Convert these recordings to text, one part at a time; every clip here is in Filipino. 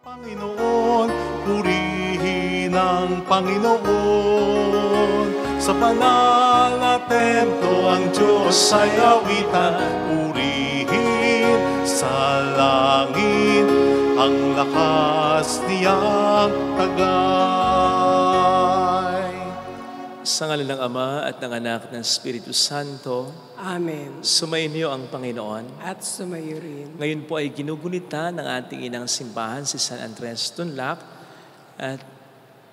Panginoon, purihin ang Panginoon. Sa banal na templo ang Diyos ay awitan. Purihin sa langit ang lakas niyang tagay. Sa ngalan ng Ama at ng Anak at ng Espiritu Santo. Amen. Sumainyo ang Panginoon. At sumayo rin. Ngayon po ay ginugunita ng ating inang simbahan si San Andres Tunlac at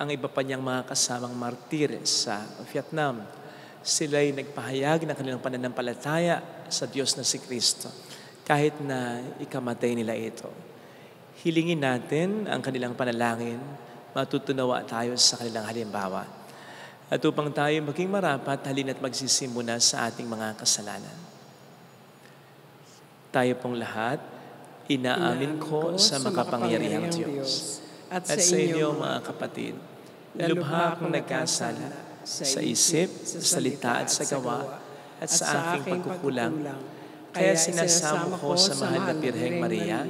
ang iba pa niyang mga kasamang martir sa Vietnam. Sila'y nagpahayag ng kanilang pananampalataya sa Diyos na si Kristo kahit na ikamatay nila ito. Hilingin natin ang kanilang panalangin, matutunawa tayo sa kanilang halimbawa. At upang tayo maging marapat, halina't magsisimula sa ating mga kasalanan. Tayo pong lahat, inaamin ko sa makapangyarihang Diyos at sa inyo mga kapatid, lubha akong nagkasala sa isip, sa salita at sa gawa at sa aking pagkukulang. Kaya sinasamo ko sa mahal na Birheng Maria,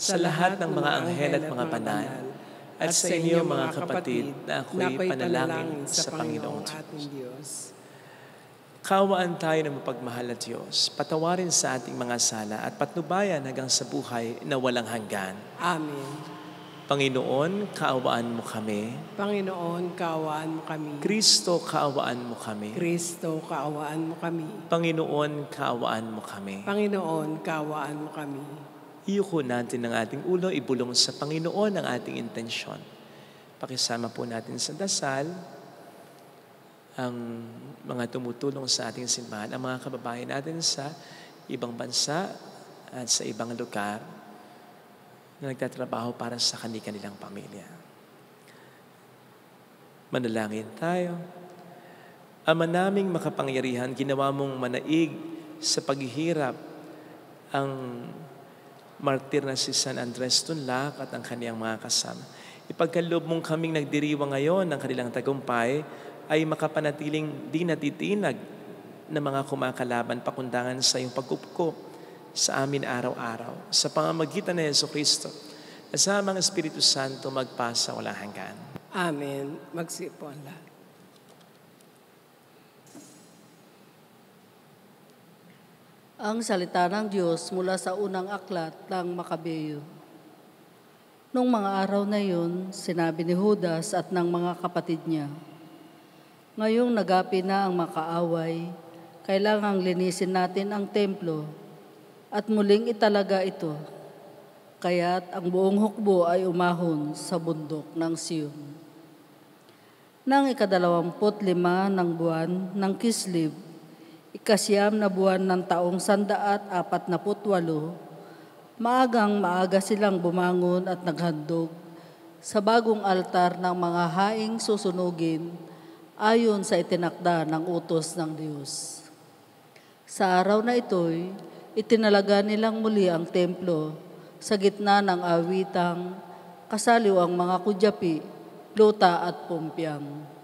sa lahat ng mga anghel at mga banal, at sa inyo mga kapatid na ako'y panalangin sa Panginoong Diyos. Kaawaan tayo ng mapagmahal na Diyos, patawarin sa ating mga sala at patnubayan hanggang sa buhay na walang hanggan. Amen. Panginoon, kaawaan mo kami. Panginoon, kaawaan mo kami. Kristo, kaawaan mo kami. Kristo, kaawaan mo kami. Panginoon, kaawaan mo kami. Panginoon, kaawaan mo kami. Iyuko natin ang ating ulo, ibulong sa Panginoon ang ating intensyon. Pakisama po natin sa dasal ang mga tumutulong sa ating simbahan, ang mga kababayan natin sa ibang bansa at sa ibang lugar na nagtatrabaho para sa kanilang pamilya. Manalangin tayo. Ama naming makapangyarihan, ginawa mong manaig sa paghihirap ang martir na si San Andres Tunlac at ang kaniyang mga kasama. Ipagkaloob mong kaming nagdiriwang ngayon ng kanilang tagumpay ay makapanatiling di natitinag na mga kumakalaban pakundangan sa iyong pagkukup sa amin araw-araw. Sa pamamagitan ni Jesucristo, kasama ang Espiritu Santo magpasa walang hanggan. Amen. Magsipo ang lahat. Ang salita ng Diyos mula sa unang aklat ng Makabeyo. Nung mga araw na yun, sinabi ni Judas at ng mga kapatid niya, ngayong nagapi na ang makaaway, kailangang linisin natin ang templo at muling italaga ito. Kaya't ang buong hukbo ay umahon sa bundok ng Sion. Nang 25 ng buwan ng Kislib, 9 na buwan ng taong 148, maaga silang bumangon at naghandog sa bagong altar ng mga haing susunugin ayon sa itinakda ng utos ng Diyos. Sa araw na ito'y itinalaga nilang muli ang templo sa gitna ng awitang kasaliw ang mga kudyapi, pluta at pumpyang.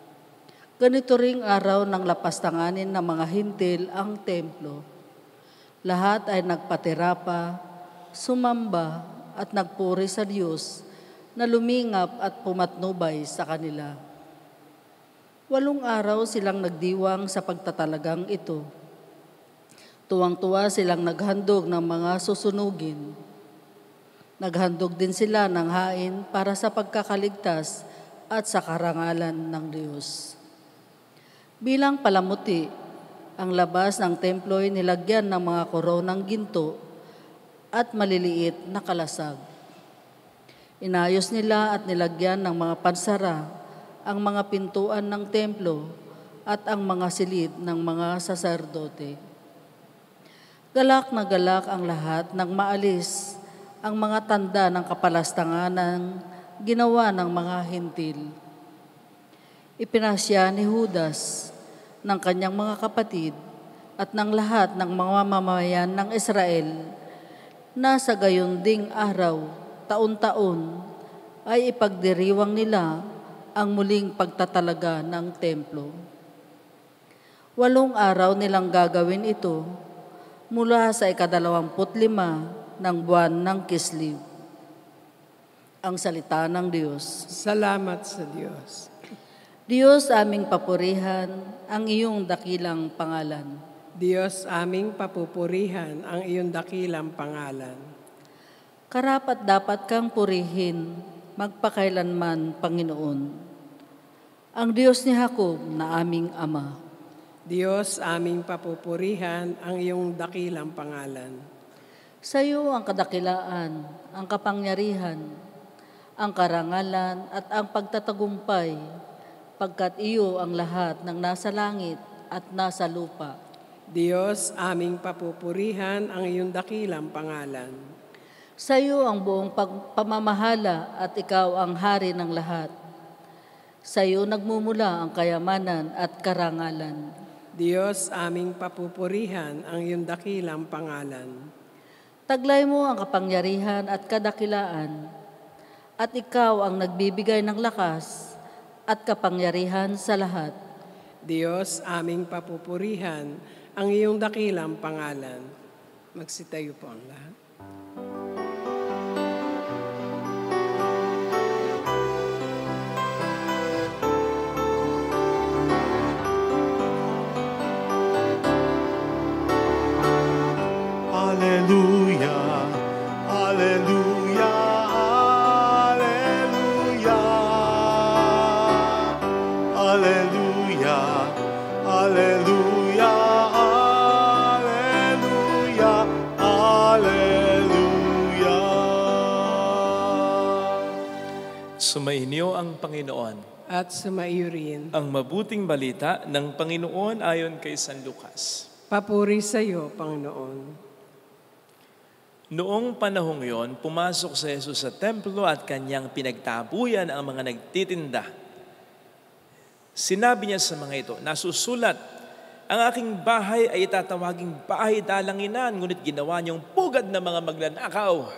Ganito ring araw ng lapastanganin ng mga hintil ang templo. Lahat ay nagpatirapa, sumamba at nagpuri sa Diyos na lumingap at pumatnubay sa kanila. 8 araw silang nagdiwang sa pagtatalagang ito. Tuwang-tuwa silang naghandog ng mga susunugin. Naghandog din sila ng hain para sa pagkakaligtas at sa karangalan ng Diyos. Bilang palamuti, ang labas ng templo ay nilagyan ng mga koronang ginto at maliliit na kalasag. Inayos nila at nilagyan ng mga pansara ang mga pintuan ng templo at ang mga silid ng mga saserdote. Galak na galak ang lahat nang maalis ang mga tanda ng kapalastanganan ginawa ng mga hintil. Ipinasya ni Judas ng kanyang mga kapatid at ng lahat ng mga mamamayan ng Israel na sa gayon ding araw taon-taon ay ipagdiriwang nila ang muling pagtatalaga ng templo. 8 araw nilang gagawin ito mula sa 25 ng buwan ng Kislev. Ang salita ng Diyos. Salamat sa Diyos. Diyos aming papurihan ang iyong dakilang pangalan. Diyos aming papupurihan ang iyong dakilang pangalan. Karapat dapat kang purihin magpakailanman, Panginoon, ang Diyos ni Jacob na aming Ama. Diyos aming papupurihan ang iyong dakilang pangalan. Sa iyo ang kadakilaan, ang kapangyarihan, ang karangalan at ang pagtatagumpay, pagkat iyo ang lahat ng nasa langit at nasa lupa. Diyos aming papupurihan ang iyong dakilang pangalan. Sa iyo ang buong pamamahala at ikaw ang hari ng lahat. Sa iyo nagmumula ang kayamanan at karangalan. Diyos aming papupurihan ang iyong dakilang pangalan. Taglay mo ang kapangyarihan at kadakilaan, at ikaw ang nagbibigay ng lakas at kapangyarihan sa lahat. Diyos aming papupurihan ang iyong dakilang pangalan. Magsitayo po ang lahat. Hallelujah, hallelujah, hallelujah. Hallelujah, hallelujah, hallelujah, hallelujah. Sumainyo ang Panginoon. At sumaiyo rin. Ang mabuting balita ng Panginoon ayon kay San Lucas. Papuri sa iyo, Panginoon. Noong panahong yon, pumasok si Jesus sa templo at kanyang pinagtabuyan ang mga nagtitinda. Sinabi niya sa mga ito, nasusulat, ang aking bahay ay itatawaging bahay dalanginan, ngunit ginawa niyong pugad ng mga magnanakaw.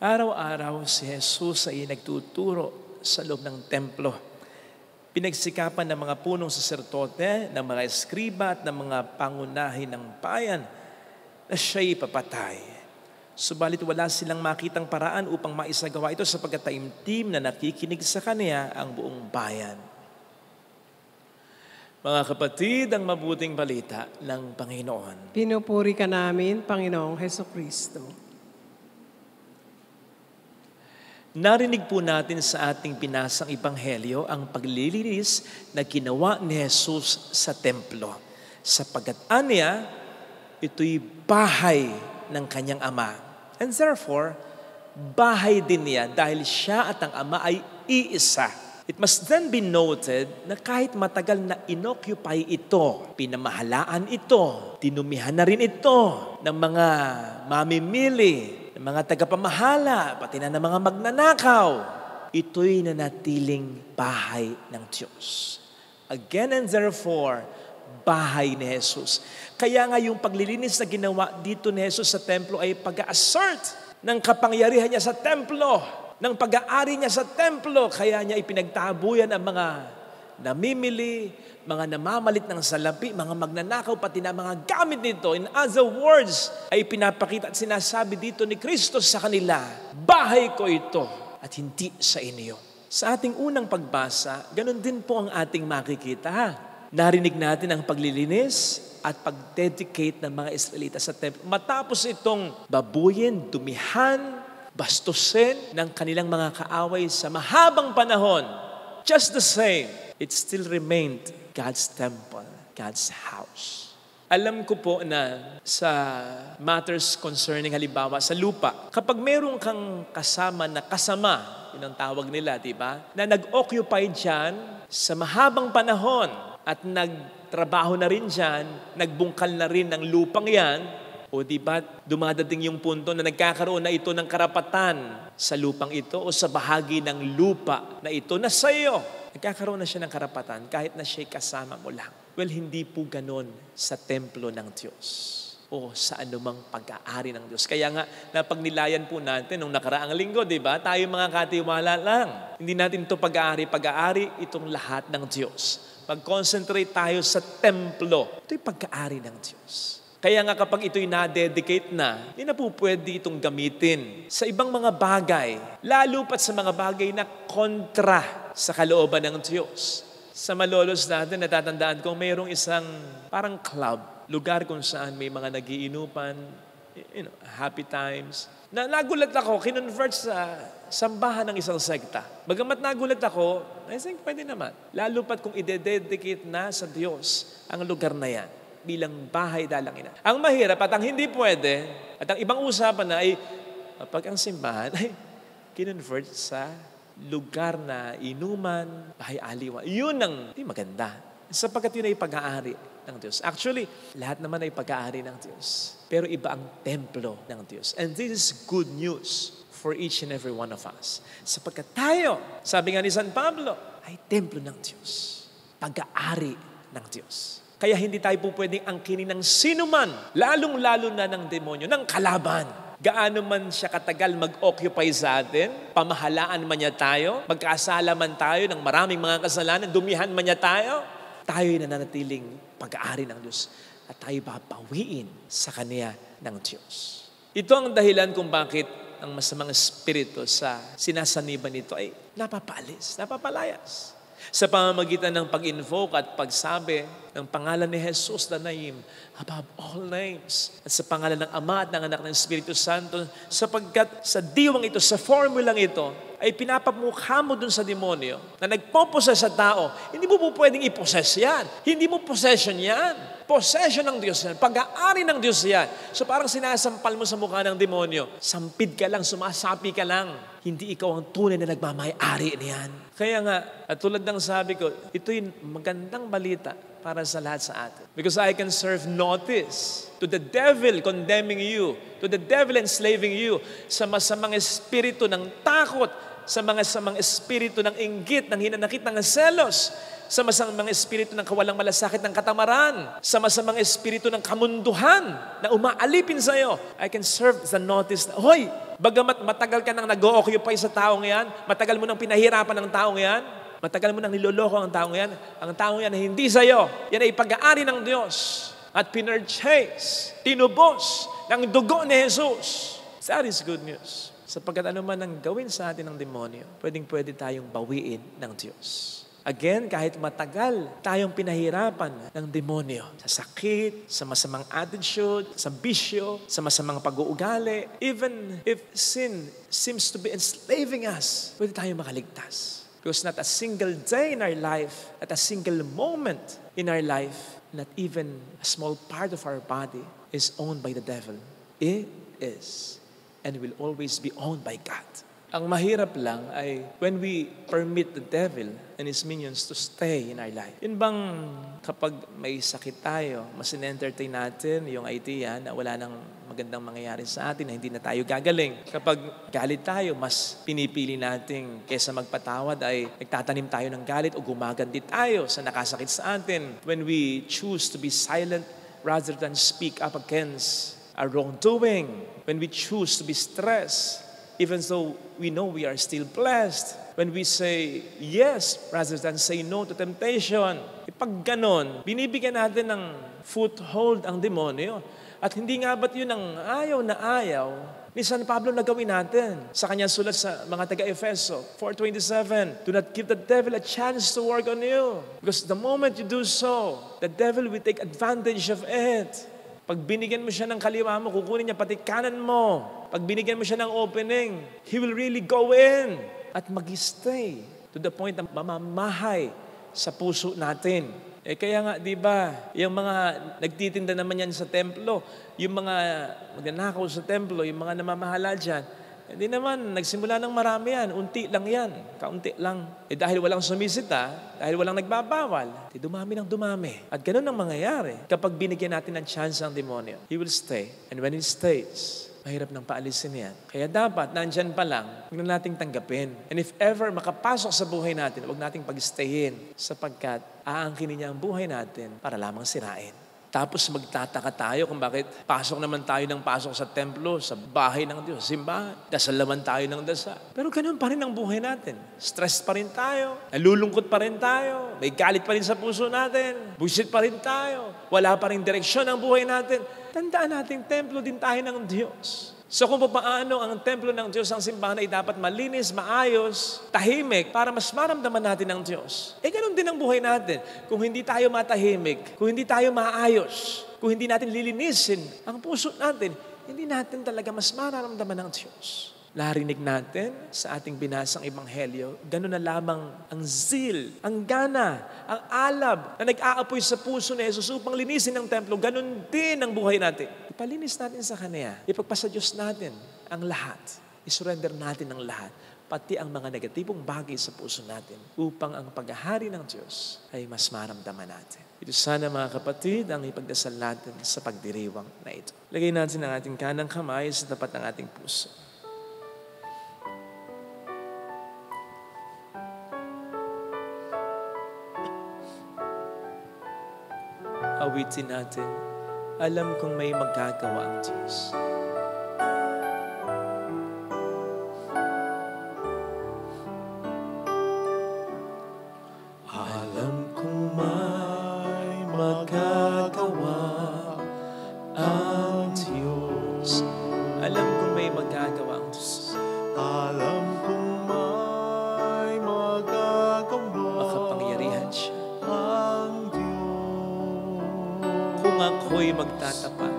Araw-araw si Jesus ay nagtuturo sa loob ng templo. Pinagsikapan ng mga punong saserdote, ng mga eskriba at ng mga pangunahin ng bayan na siya'y papatay. Subalit wala silang makitang paraan upang maisagawa ito sapagkat taimtim na nakikinig sa kanya ang buong bayan. Mga kapatid, ang mabuting balita ng Panginoon. Pinupuri ka namin, Panginoong Hesukristo. Narinig po natin sa ating pinasang ebanghelyo ang paglilinis na ginawa ni Jesus sa templo. Sapagkat aniya, ito'y bahay ng kanyang ama. And therefore, bahay din niya dahil siya at ang ama ay iisa. It must then be noted na kahit matagal na inoccupy ito, pinamahalaan ito, dinumihan na rin ito ng mga mamimili, ng mga tagapamahala, pati na ng mga magnanakaw, ito'y nanatiling bahay ng Diyos. Again and therefore, bahay ni Jesus. Kaya nga yung paglilinis na ginawa dito ni Jesus sa templo ay pag-assert ng kapangyarihan niya sa templo, ng pag-aari niya sa templo. Kaya niya ipinagtabuyan ang mga namimili, mga namamalit ng salapi, mga magnanakaw, pati na mga gamit nito. In other words, ay pinapakita at sinasabi dito ni Kristo sa kanila, bahay ko ito at hindi sa inyo. Sa ating unang pagbasa, ganun din po ang ating makikita. Narinig natin ang paglilinis at pag-dedicate ng mga Israelita sa templo. Matapos itong babuyin, dumihan, bastusin ng kanilang mga kaaway sa mahabang panahon, just the same, it still remained God's temple, God's house. Alam ko po na sa matters concerning halimbawa sa lupa, kapag meron kang kasama na kasama, yun ang tawag nila, di ba? Na nag-occupy dyan sa mahabang panahon, at nagtrabaho na rin dyan, nagbungkal na rin ng lupang yan, o di ba dumadating yung punto na nagkakaroon na ito ng karapatan sa lupang ito o sa bahagi ng lupa na ito na sa iyo. Nagkakaroon na siya ng karapatan kahit na siya'y kasama mo lang. Well, hindi po ganon sa templo ng Diyos. o sa anumang pag-aari ng Diyos. Kaya nga, napagnilayan po natin nung nakaraang linggo, di ba? Tayo mga katiwala lang. Hindi natin ito pag-aari itong lahat ng Diyos. Mag-concentrate tayo sa templo. Ito'y pag-aari ng Diyos. Kaya nga kapag ito'y na-dedicate na, hindi na po pwede itong gamitin sa ibang mga bagay, lalo pat sa mga bagay na kontra sa kalooban ng Diyos. Sa malolos natin, natatandaan ko, mayroong isang parang club, lugar kung saan may mga nagiinupan, happy times. Nagulat ako, kinonvert sa sambahan ng isang sekta. Bagamat nagulat ako, I think pwede naman. Lalo pat kung ide-dedicate na sa Diyos ang lugar na yan bilang bahay dalang ina. Ang mahirap at ang hindi pwede, at ang ibang usapan na ay pag ang simbahan ay kinonvert sa lugar na inuman, bahay aliwa. Yun ang di maganda. Sapagkat yun ay pag-aari ng Diyos. Actually, lahat naman ay pag-aari ng Diyos. Pero iba ang templo ng Diyos. And this is good news for each and every one of us. Sapagkat tayo, sabi nga ni San Pablo, ay templo ng Diyos. Pag-aari ng Diyos. Kaya hindi tayo po pwedeng angkinin ng sinuman, lalong-lalo na ng demonyo, ng kalaban. Gaano man siya katagal mag-occupy sa atin, pamahalaan man niya tayo, magkasala man tayo ng maraming mga kasalanan, dumihan man niya tayo, tayo'y nananatiling pag-aari ng Diyos at tayo papawiin sa Kanya ng Diyos. Ito ang dahilan kung bakit ang masamang espiritu sa sinasaniban nito ay napapaalis, napapalayas. Sa pamamagitan ng pag-invoke at pagsabi ng pangalan ni Jesus, the name above all names. At sa pangalan ng Ama at ng Anak ng Espiritu Santo, sapagkat sa diwang ito, sa formulang ito, ay pinapamukha mo dun sa demonyo na nagpoposes sa tao. Hindi mo po pwedeng i-possess yan. Hindi mo possession yan. Possession ng Diyos yan. Pag-aari ng Diyos yan. So parang sinasampal mo sa mukha ng demonyo. Sampid ka lang, sumasapi ka lang. Hindi ikaw ang tunay na nagmamay-ari niyan. Kaya nga, at tulad ng sabi ko, ito'y magandang balita para sa lahat sa atin. Because I can serve notice to the devil condemning you, to the devil enslaving you, sa masamang espiritu ng takot, sa mga samang espiritu ng inggit, ng hinanakit, ng selos, sa masamang espiritu ng kawalang malasakit ng katamaran, sa masamang espiritu ng kamunduhan na umaalipin sa iyo. I can serve the notice na, hoy, bagamat matagal ka nang nag-o-occupy sa taong yan, matagal mo nang pinahirapan ng taong yan, matagal mo nang niloloko ang taong yan na hindi sa iyo, yan ay pag-aari ng Diyos at pinurchase, tinubos ng dugo ni Jesus. That is good news. Sapagkat ano man ang gawin sa atin ng demonyo, pwede tayong bawiin ng Diyos. Again, kahit matagal tayong pinahirapan ng demonyo sa sakit, sa masamang attitude, sa bisyo, sa masamang pag-uugali, even if sin seems to be enslaving us, pwede tayong makaligtas. Because not a single day in our life, not a single moment in our life, not even a small part of our body is owned by the devil. It is and will always be owned by God. Ang mahirap lang ay when we permit the devil and his minions to stay in our life. Yun bang kapag may sakit tayo, mas in-entertain natin yung idea na wala nang magandang mangyayari sa atin, na hindi na tayo gagaling. Kapag galit tayo, mas pinipili natin kaysa magpatawad ay nagtatanim tayo ng galit o gumagandi tayo sa nakasakit sa atin. When we choose to be silent rather than speak up against our wrongdoing, when we choose to be stressed, even though we know we are still blessed, when we say yes rather than say no to temptation, pag ganon, binibigyan natin ng foothold ang demonyo. At hindi nga ba't yun ang ayaw na ayaw ni San Pablo na gawin natin sa kanyang sulat sa mga taga-Efeso 4:27, do not give the devil a chance to work on you. Because the moment you do so, the devil will take advantage of it. Pag binigyan mo siya ng kaliwa mo, kukunin niya pati kanan mo. Pag binigyan mo siya ng opening, he will really go in at mag-stay to the point na mamamahay sa puso natin. Kaya nga, di ba, yung mga nagtitinda naman yan sa templo, yung mga magnanakaw sa templo, yung mga namamahala dyan, hindi naman, nagsimula ng marami yan, unti lang yan, kaunti lang. Dahil walang sumisita, dahil walang nagbabawal, dumami ng dumami. At ganun ang mangyayari kapag binigyan natin ng chance ang demonyo. He will stay. And when he stays, mahirap nang paalisin yan. Kaya dapat, nandyan pa lang, huwag na nating tanggapin. And if ever makapasok sa buhay natin, huwag nating pag-stayin sapagkat aangkinin niya ang buhay natin para lamang sirain. Tapos magtataka tayo kung bakit pasok naman tayo ng pasok sa templo, sa bahay ng Diyos, simbahan. Dasal naman tayo ng dasal. Pero ganun pa rin ang buhay natin. Stress pa rin tayo. Nalulungkot pa rin tayo. May galit pa rin sa puso natin. Buisit pa rin tayo. Wala pa rin direksyon ang buhay natin. Tandaan natin, templo din tayo ng Diyos. So kung paano ang templo ng Diyos, ang simbahan ay dapat malinis, maayos, tahimik, para mas maramdaman natin ang Diyos. Ganun din ang buhay natin. Kung hindi tayo matahimik, kung hindi tayo maayos, kung hindi natin lilinisin ang puso natin, hindi natin talaga mas mararamdaman ang Diyos. Narinig natin sa ating binasang ebanghelyo, gano'n na lamang ang zeal, ang gana, ang alab na nag-aapoy sa puso ni Jesus upang linisin ang templo. Gano'n din ang buhay natin. Ipalinis natin sa Kanya. Ipagpasa Diyos natin ang lahat. Isurrender natin ang lahat. Pati ang mga negatibong bagay sa puso natin upang ang paghahari ng Diyos ay mas maramdaman natin. Ito sana mga kapatid ang ipagdasal natin sa pagdiriwang na ito. Lagay natin ang ating kanang kamay sa tapat ng ating puso. Awitin natin, alam kong may magagawa ang Diyos. Alam kong may magagawa ang Diyos. Alam kong may magagawa ang Diyos. Alam kong may magagawa Makapangyarihan siya. ang Diyos. Kung ako'y magtatapat,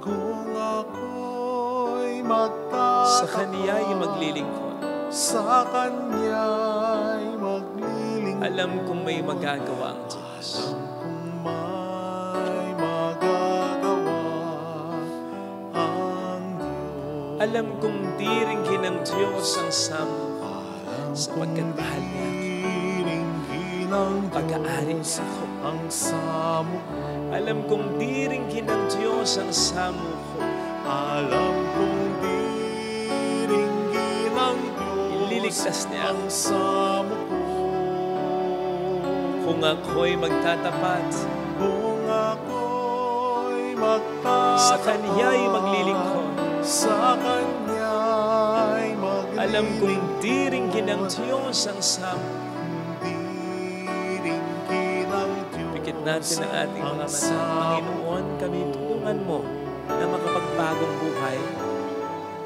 Kung ako'y magtatapat sa Kaniya'y maglilingkod, sa Kanya'y maglilingkod. alam kong may magagawa ang Diyos. Kung may magagawa ang Diyos. Alam kong diringgin ng Diyos ang samo sapagkat mahal niya ako. Diringgin ng Pag-aari Diyos niya ako. ang samo ko. Alam kong diringgin ng Diyos ang samo ko. Alam kong diringgin ng Diyos Ililigtas niya ang ako. samo ko. Kung ako'y magtatapat, Kung ako'y magtatapat sa Kaniya'y maglilingkod, sa Kanya'y maglilingkod. alam kong diringgin ng Diyos ang samo. Diringgin ng Diyos Pikit natin ang ating mga mata. samo. Panginoon, kami tulungan mo na makapagbagong buhay.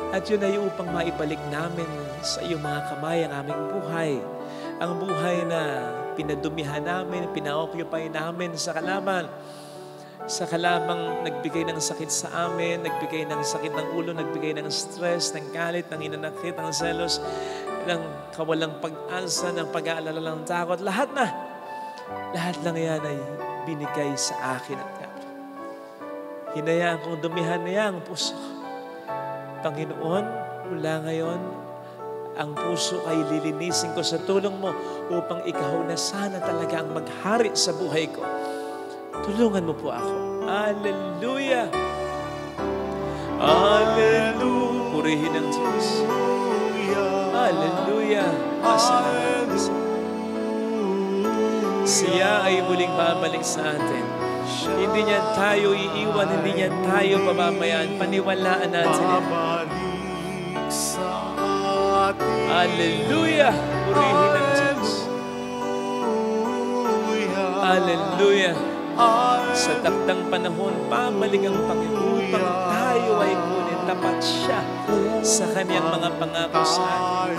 At yun ay upang maibalik namin sa iyong mga kamay ang aming buhay. Ang buhay na pinadumihan namin, pina-occupy namin sa kalaman. Sa kalamang nagbigay ng sakit sa amin, nagbigay ng sakit ng ulo, nagbigay ng stress, ng galit, ng inanakit, ng selos, ng kawalang pag-asa, ng pag-aalala, ng takot. Lahat lang yan ay binigay sa akin at Kapre. Hinayaan kong dumihan niya ang puso ko. Panginoon, mula ngayon, ang puso ay lilinisin ko sa tulong mo upang ikaw na sana talaga ang maghari sa buhay ko. Tulungan mo po ako. Hallelujah! Hallelujah! Purihin ang Diyos. Hallelujah! Pasalamat. Siya ay muling babalik sa atin. Hindi niya tayo iiwan, hindi niya tayo pababayaan. Paniwalaan natin. Babalik sa atin. Hallelujah! Purihin ang Diyos. Hallelujah! Sa takdang panahon, pabalik ang Panginoon upang tayo ay kunin. Tapat siya sa kanyang mga pangako sa atin.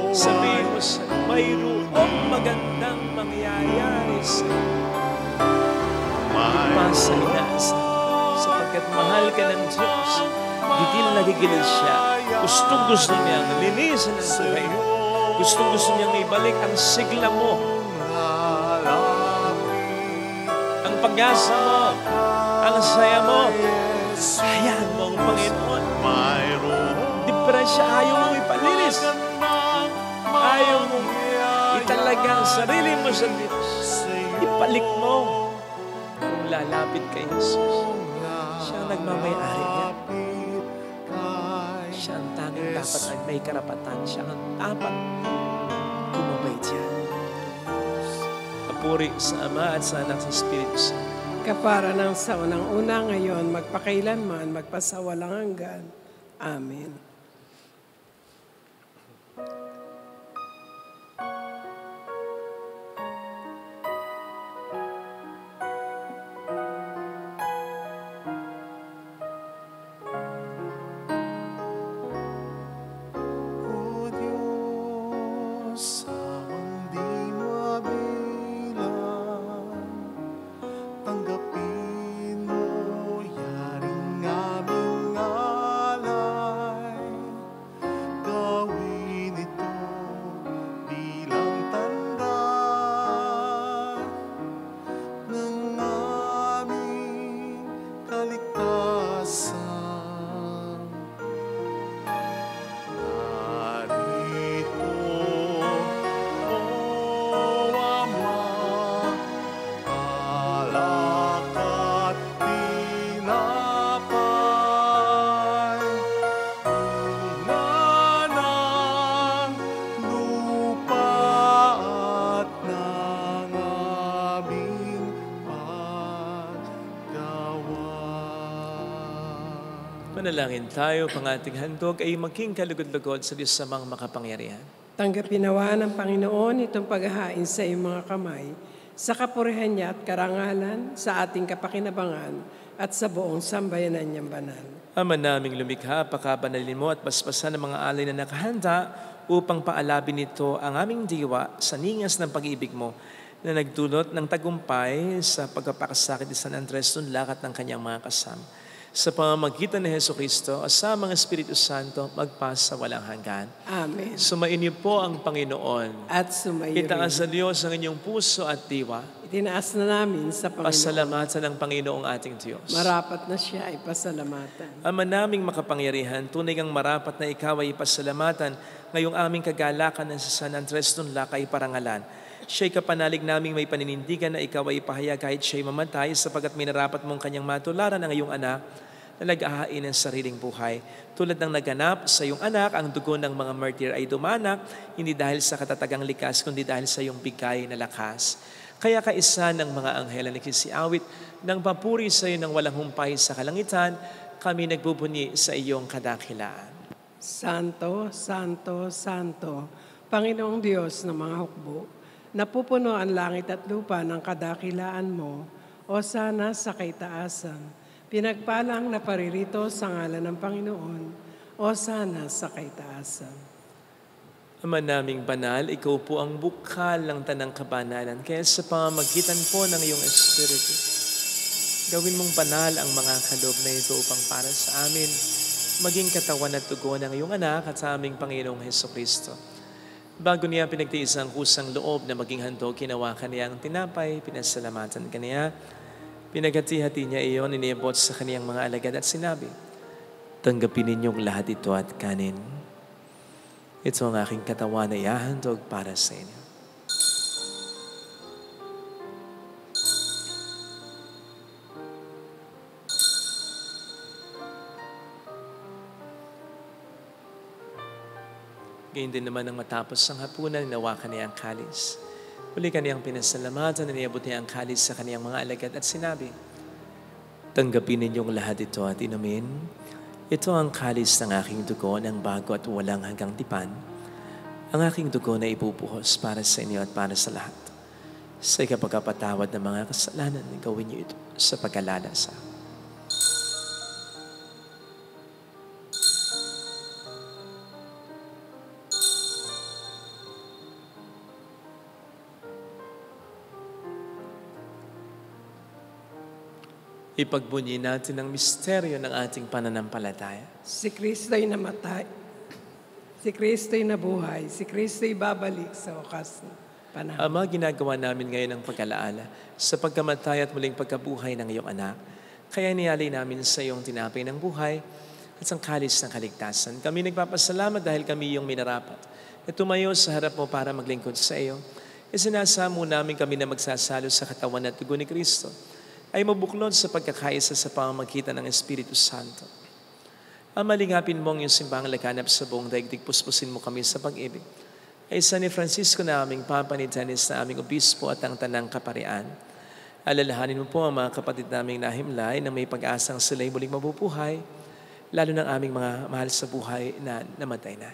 Sabihin mo sa mayroong magandang mangyayari sa ipasa inaasa. Sapagkat mahal ka ng Diyos, gigil na gigil siya. Gustong-gusto niyang linisin ang buhay mo. Gustong-gusto niyang ibalik ang sigla mo, ang pag-asa mo, ang saya mo. Hayaan mo ang Panginoon. Depresya, ayaw mo ipalinis. Ayaw mo italaga ang sarili mo sa Diyos. Ipalik mo. Kung lalapit kay Jesus, siya ang nagmamayari niya. Siya ang tanging dapat ay may karapatan. Siya ang dapat gumabay diyan. Papuri sa Ama at sa Anak sa Espiritu Santo. Kapara ng sa unang-una ngayon, magpakailanman, magpasawalang hanggan. Amen. O Diyos, amang di mabilang, tanggapin mo yaring aming alay. Gawin ito bilang tanda ng aming kaligtasan. Narito, O Ama, alak at tinapay, bunga ng lupa at ng aming paggawa. Manalangin tayo, pang ating handog ay maging kalugod-lugod sa Diyos samang makapangyarihan. Tanggapin nawa ng Panginoon itong paghahain sa iyong mga kamay, sa kapurihan niya at karangalan, sa ating kapakinabangan, at sa buong sambayanan niyang banal. Ama naming lumikha, pakabanalin mo at basbasan ng mga alay na nakahanda upang paalabin nito ang aming diwa sa ningas ng pag-ibig mo na nagdulot ng tagumpay sa pagpapakasakit ni San Andres Dunlac at ng kanyang mga kasama. Sa pamamagitan ni Jesucristo at sa mga Espiritu Santo, magpasa walang hanggan. Amen. Sumain niyo po ang Panginoon. At sumayo Itaas sa rin. Diyos ang inyong puso at diwa. Itinaas na namin sa Panginoon. Pasalamatan ng Panginoong ating Diyos. Marapat na siya ay pasalamatan. Ama naming makapangyarihan, tunay kang marapat na ikaw ay pasalamatan ngayong aming kagalakan ng sa San Andres Dunlac ay parangalan. Siya'y kapanalig naming may paninindigan na ikaw ay ipahayag kahit siya'y mamatay sapagkat minarapat mong kanyang matularan ang iyong anak na nag-ahain ng sariling buhay. Tulad ng naganap sa iyong anak, ang dugo ng mga martir ay dumanak, hindi dahil sa katatagang likas, kundi dahil sa iyong bigay na lakas. Kaya kaisa ng mga anghel na nagsisiawit ng papuri sa iyo ng walang humpay sa kalangitan, kami nagbubunyi sa iyong kadakilaan. Santo, Santo, Santo, Panginoong Diyos ng mga hukbo, napupuno ang langit at lupa ng kadakilaan mo, o sana sa kaitaasan. Pinagpalang na paririto sa ngalan ng Panginoon, o sana sa kaitaasan. Ama naming banal, ikaw po ang bukal ng tanang kabanalan, kaya sa pamamagitan po ng iyong Espiritu, gawin mong banal ang mga kaloob na ito upang para sa amin, maging katawan at dugo ng iyong anak at sa aming Panginoong Hesukristo. Bago niya pinagtiis ang kusang loob na maging handog, kinawakan niya ang tinapay, pinasalamatan kaniya, pinaghati-hati niya iyon, iniabot sa kaniyang mga alagad at sinabi, tanggapin ninyong lahat ito at kanin. Ito ang aking katawan na ihahandog para sa inyo. Gayun din naman ang matapos ang hapunan, nawakan niya ang kalis. Uli kaniyang pinasalamatan, iniabot niya ang kalis sa kaniyang mga alagad at sinabi, tanggapin ninyong lahat ito at inumin. Ito ang kalis ng aking dugo ng bago at walang hanggang tipan. Ang aking dugo na ibubuhos para sa inyo at para sa lahat. Sa ikapagpatawad ng mga kasalanan, gawin niyo ito sa pag-alala sa akin. Ipagbunyi natin ang misteryo ng ating pananampalataya. Si Kristo'y namatay, si Kristo'y nabuhay, si Kristo'y babalik sa wakas na panahon. Ama, ginagawa namin ngayon ang pag-alaala sa pagkamatay at muling pagkabuhay ng iyong anak. Kaya niyalay namin sa iyong tinapay ng buhay at ang kalis ng kaligtasan. Kami nagpapasalamat dahil kami iyong minarapat na tumayo sa harap mo para maglingkod sa iyo. Isinasamo namin kami na magsasalo sa katawan at dugo ni Kristo ay mabuklod sa pagkakaisa sa pamamagitan ng Espiritu Santo. Malingapin mo ang iyong simbahang laganap sa buong daigdig, puspusin mo kami sa pag-ibig. Ay San Francisco na aming Papa ni Dennis na aming obispo at ang tanang kaparian. Alalahanin mo po ang mga kapatid naming nahimlay na may pag-asang sila'y muling mabubuhay, lalo ng aming mga mahal sa buhay na namatay na.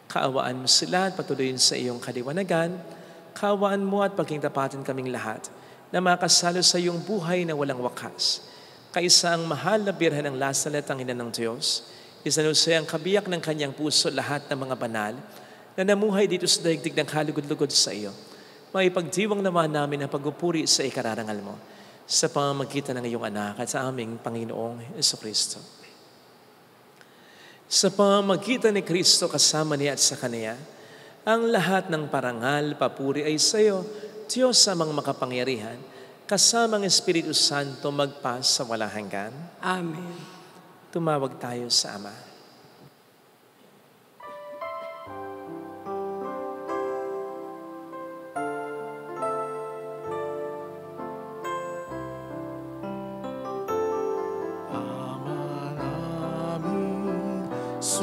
Kaawaan mo sila at patuloyin sa iyong kaliwanagan. Kaawaan mo at pagkingtapatin kaming lahat na makasalo sa iyong buhay na walang wakas. Kaisa ang mahal na birhen ng Lasalet, ang ina ng Diyos, isanusay ang kabiyak ng kanyang puso lahat ng mga banal na namuhay dito sa daigdig ng kalugod-lugod sa iyo. Maipagdiwang naman namin ang pagpupuri sa ikararangal mo sa pamamagitan ng iyong anak at sa aming Panginoong Jesucristo. Sa pamamagitan ni Kristo kasama niya at sa Kanya, ang lahat ng parangal, papuri ay sa iyo, Diyos amang makapangyarihan, kasama ang Espiritu Santo magpas sa walang hanggan. Amen. Tumawag tayo sa Ama.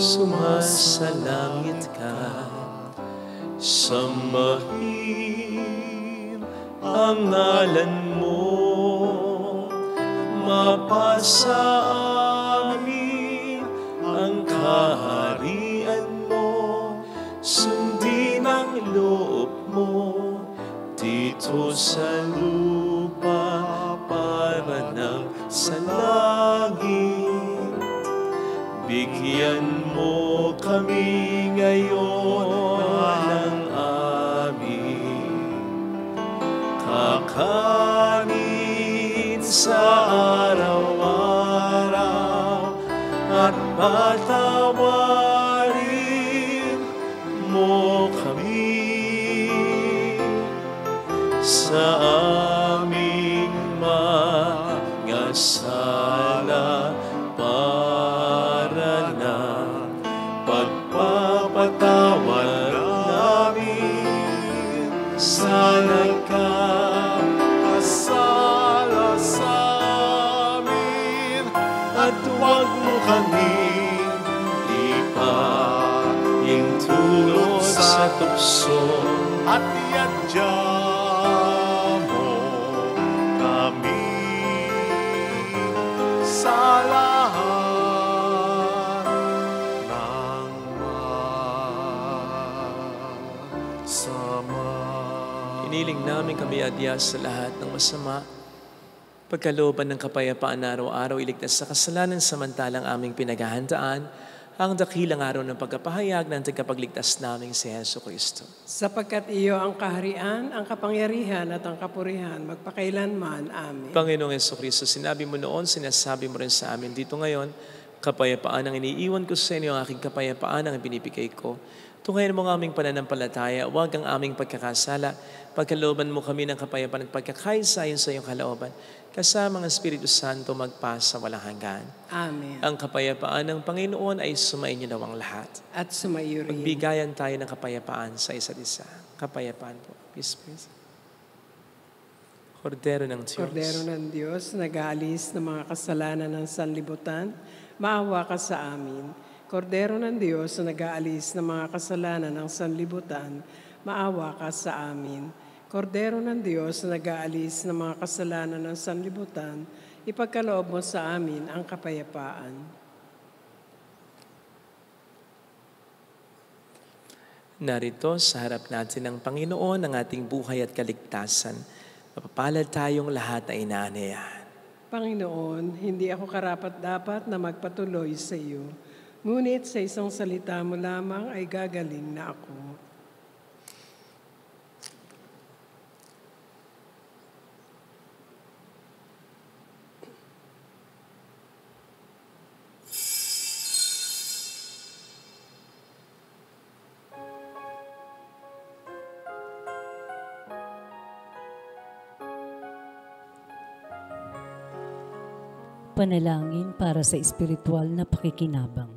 Sumasalangit ka, sambahin ang ngalan mo, mapasa amin ang kaharian mo, sundin ang loob mo dito sa lupa para ng sa langit. Bigyan mo kami ngayon ng aming kakanin sa araw-araw at patawarin mo kami sa aming mga sala para na pagpapatawad namin sa nagkakasala sa amin, at huwag mo kaming ipahintulot sa tukso, at iadya mo kami sa lahat ng masama. Hiniling namin kami adya sa lahat ng masama, pagkalooban ng kapayapaan na araw-araw iligtas sa kasalanan, samantalang aming pinaghahandaan ang dakilang araw ng pagkapahayag ng tagapagligtas naming si Jesucristo. Sapagkat iyo ang kaharian, ang kapangyarihan at ang kapurihan, magpakailanman. Amen. Panginoong Jesucristo, sinabi mo noon, sinasabi mo rin sa amin dito ngayon, kapayapaan ang iniiwan ko sa inyo, ang aking kapayapaan ang ibinibigay ko. Tungayin mo ang aming pananampalataya, huwag ang aming pagkakasala, pagkalooban mo kami ng kapayapaan at pagkakaisa ayon sa iyong kalooban, kasama ang Espiritu Santo magpas sa walang hanggan. Amen. Ang kapayapaan ng Panginoon ay sumainyo daw ang lahat. At sumayo rin. Magbigayan tayo ng kapayapaan sa isa't isa. Kapayapaan po. Peace, peace. Kordero ng Diyos. Kordero ng Diyos, nag-aalis ng mga kasalanan ng sanlibutan, maawa ka sa amin. Kordero ng Diyos, nag-aalis ng mga kasalanan ng sanlibutan, maawa ka sa amin. Kordero ng Diyos, nag-aalis ng mga kasalanan ng sanlibutan, ipagkaloob mo sa amin ang kapayapaan. Narito sa harap natin ng Panginoon ang ating buhay at kaligtasan. Mapapalad tayong lahat na inaanayahan. Panginoon, hindi ako karapat-dapat na magpatuloy sa iyo, ngunit sa isang salita mo lamang ay gagaling na ako. Panalangin para sa espiritual na pakikinabang.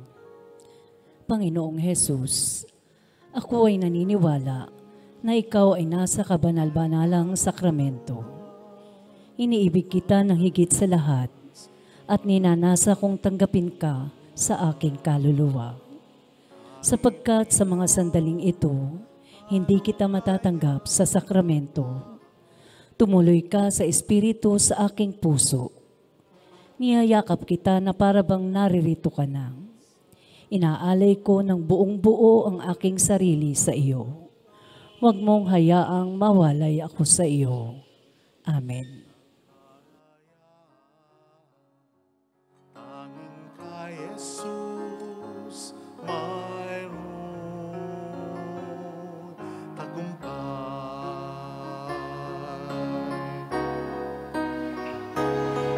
Panginoong Hesus, ako ay naniniwala na ikaw ay nasa kabanal-banalang sakramento. Iniibig kita ng higit sa lahat at ninanasa kong tanggapin ka sa aking kaluluwa. Sapagkat sa mga sandaling ito, hindi kita matatanggap sa sakramento. Tumuloy ka sa Espiritu sa aking puso. Niyayakap kita na parabang naririto ka na. Inaalay ko ng buong buo ang aking sarili sa iyo. Huwag mong hayaang mawalay ako sa iyo. Amen. Tanging kay Jesus mayroon tagumpay.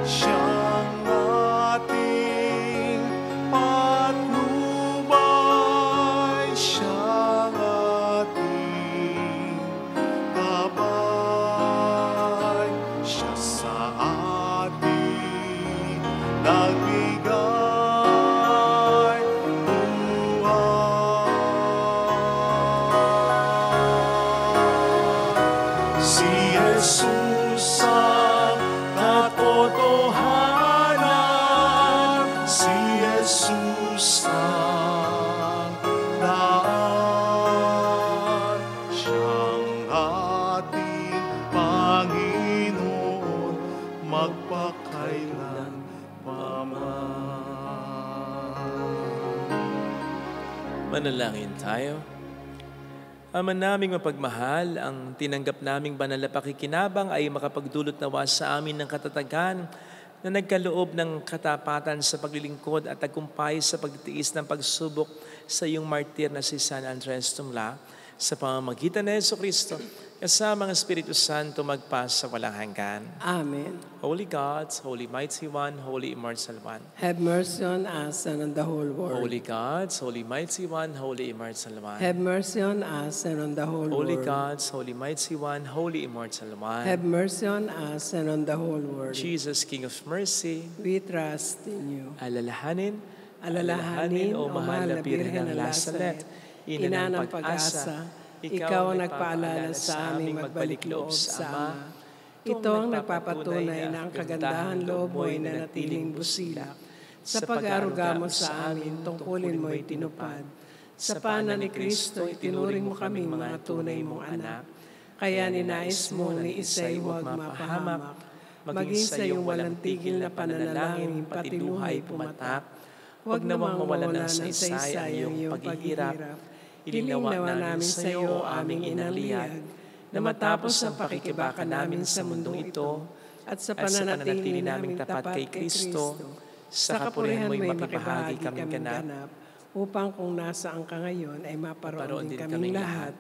Siyang ating patnubay, siyang ating gabay, siya sa ating nagbigay buhay. Si Jesus ang katotohanan, si Jesus ang daan, siyang ating Panginoon magpakailan paman. Manalangin tayo. Ama naming mapagmahal, ang tinanggap naming banal na pakikinabang ay makapagdulot nawa sa amin ng katatagan na nagkaloob ng katapatan sa paglilingkod at tagumpay sa pagtitiis ng pagsubok sa iyong martir na si San Andres Tumla sa pamamagitan ng Jesucristo kasama ang Espiritu Santo magpas sa walang hanggan. Amen. Holy God, Holy Mighty One, Holy Immortal One. Have mercy on us and on the whole world. Holy God, Holy Mighty One, Holy Immortal One. Have mercy on us and on the whole Holy world. God, Holy Mighty One, Holy Immortal One. Have mercy on us and on the whole world. Jesus, King of Mercy, We trust in you. alalahanin, O mahal na Birhen ng Lazaret, ina ng pag-asa, ikaw ang nagpaalala sa aming magbalik loob sa Ama. Ito ang nagpapatunay na ang kagandahan loob mo ay nanatiling busilak. Sa pag-aaruga mo sa amin, tungkulin mo ay tinupad. Sa pana ni Kristo, itinuring mo kaming mga tunay mong anak. Kaya ninais mo ni isa'y huwag mapahamak, maging sa iyong walang tigil na pananalangin, pati buhay pumatak. Huwag namang mawala ng saysay ang iyong paghihirap. Ilinawa namin sa iyo aming inaliyag, na matapos ang pakikibaka namin sa mundong ito, at sa pananatili naming tapat kay Kristo, sa kapurihan mo'y makibahagi kaming ganap, upang kung nasaan ka ngayon ay maparoon din kaming lahat,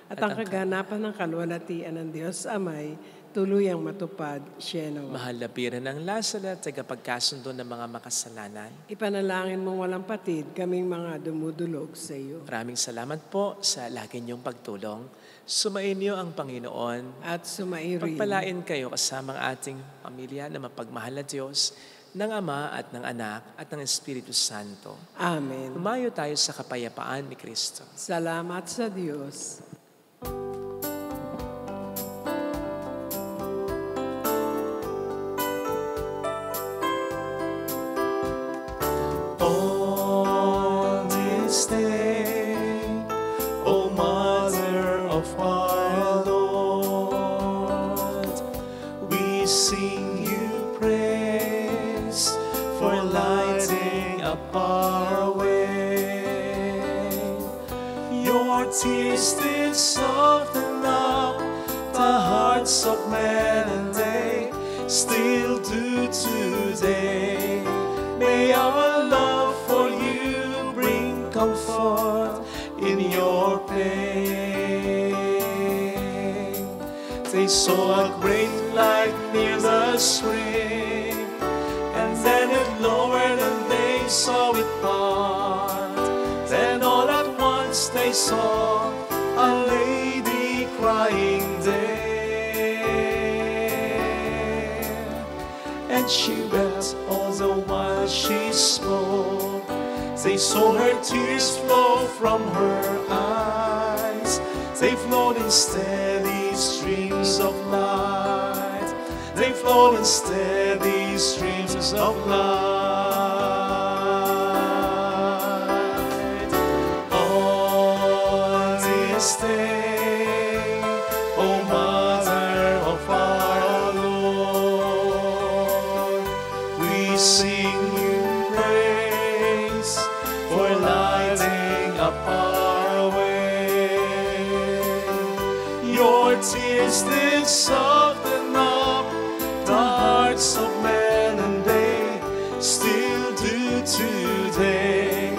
at ang kaganapan ng kalwalatian ng Diyos Amay, tuluyang matupad siya nawa. mahal na Birhen ng Lazaret, tagapagkasundo ng mga makasalanan. Ipanalangin mong walang patid kaming mga dumudulog sa iyo. Maraming salamat po sa lagi niyong pagtulong. Sumainyo ang Panginoon. At sumairin. Pagpalain kayo kasama ang ating pamilya na mapagmahal na Diyos, ng Ama at ng Anak at ng Espiritu Santo. Amen. Humayo tayo sa kapayapaan ni Kristo. Salamat sa Diyos. On this day, O Mother of our Lord, we sing you praise for lighting up our way. Your tears did soften up the hearts of men, and they still do today. May our love for you bring comfort in your pain. They saw a great light near the spring, and then it lowered and they saw it part. Then all at once they saw a lady crying there, and she wept all the while she spoke. They saw her tears flow from her eyes. They flowed in steady streams of light. They flowed in steady streams of light. On this day, O Mother of our ways did soften up the hearts of men, and they still do today.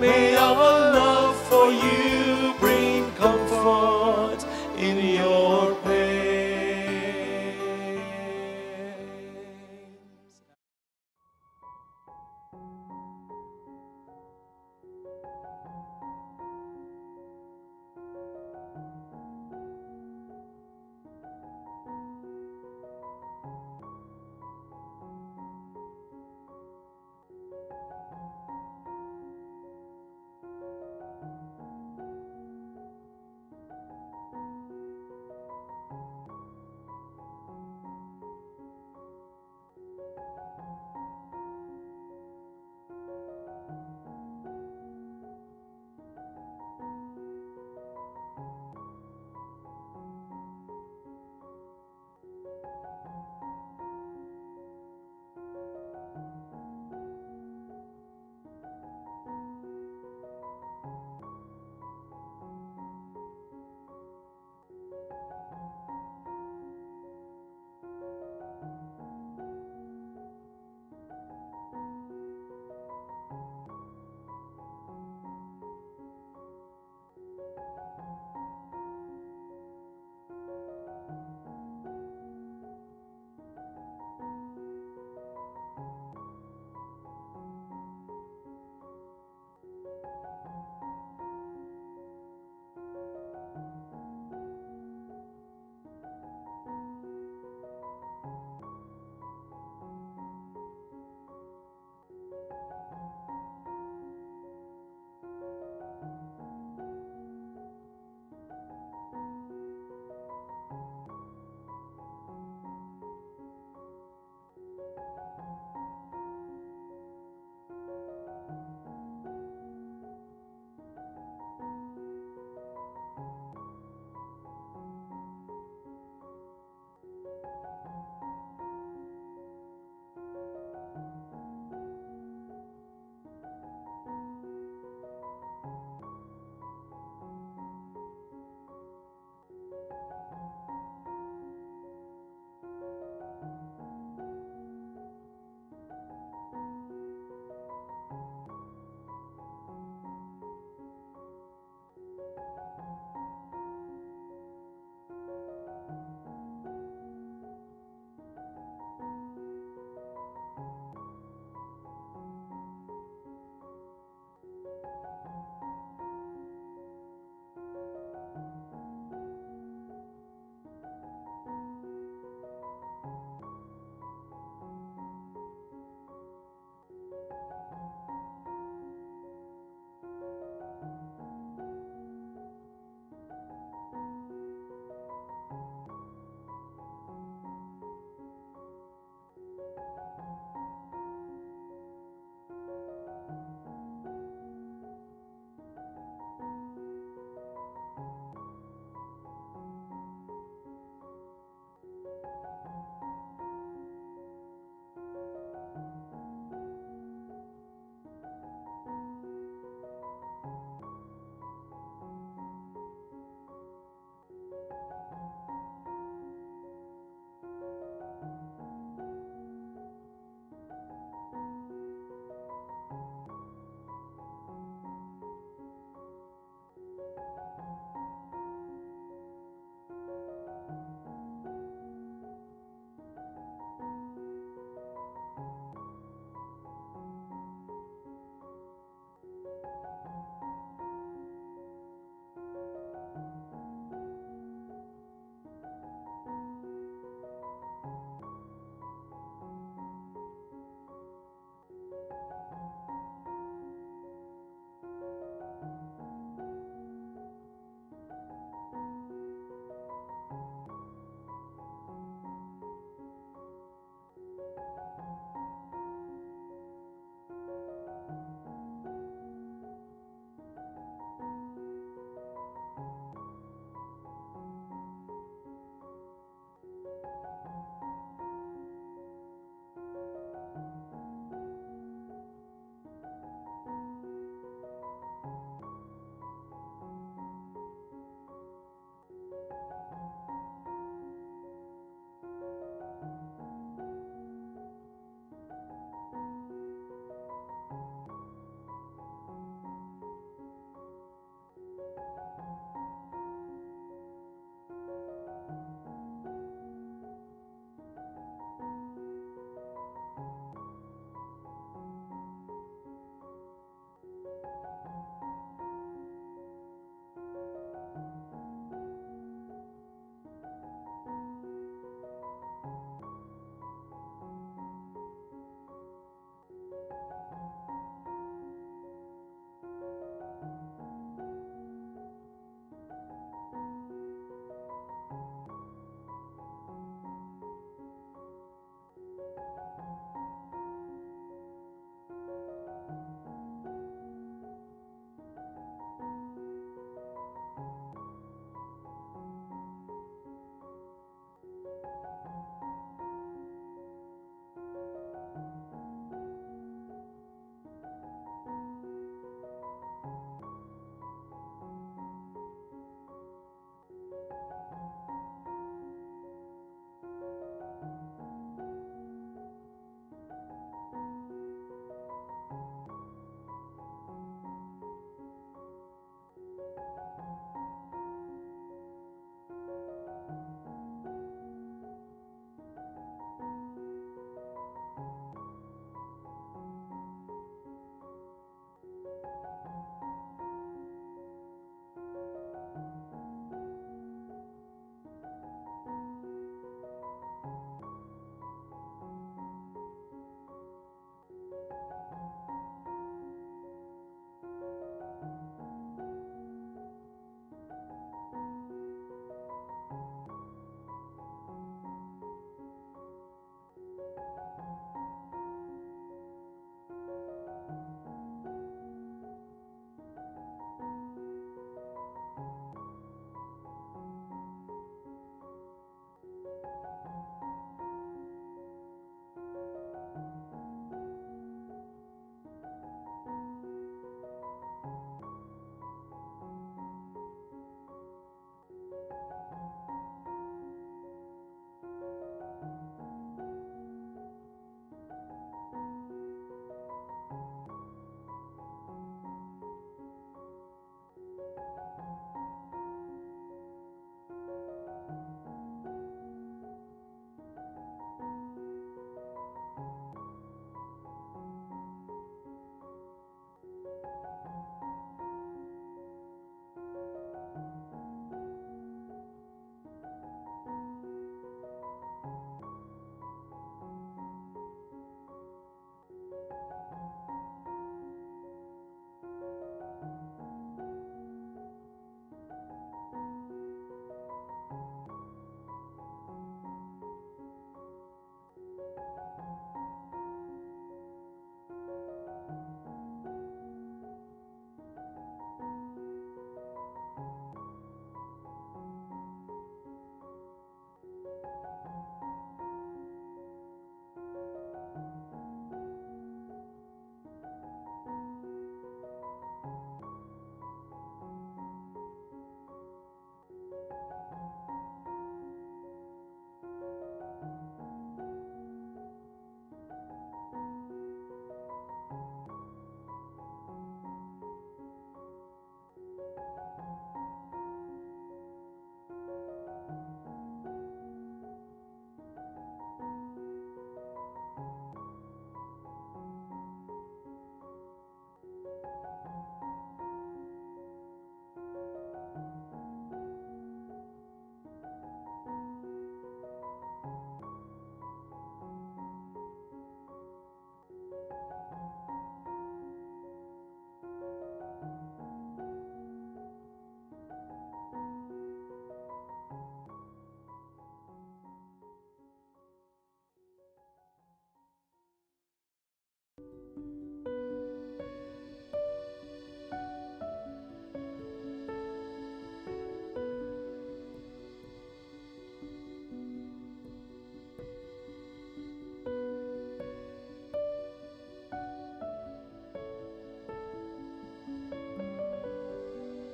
May our love for you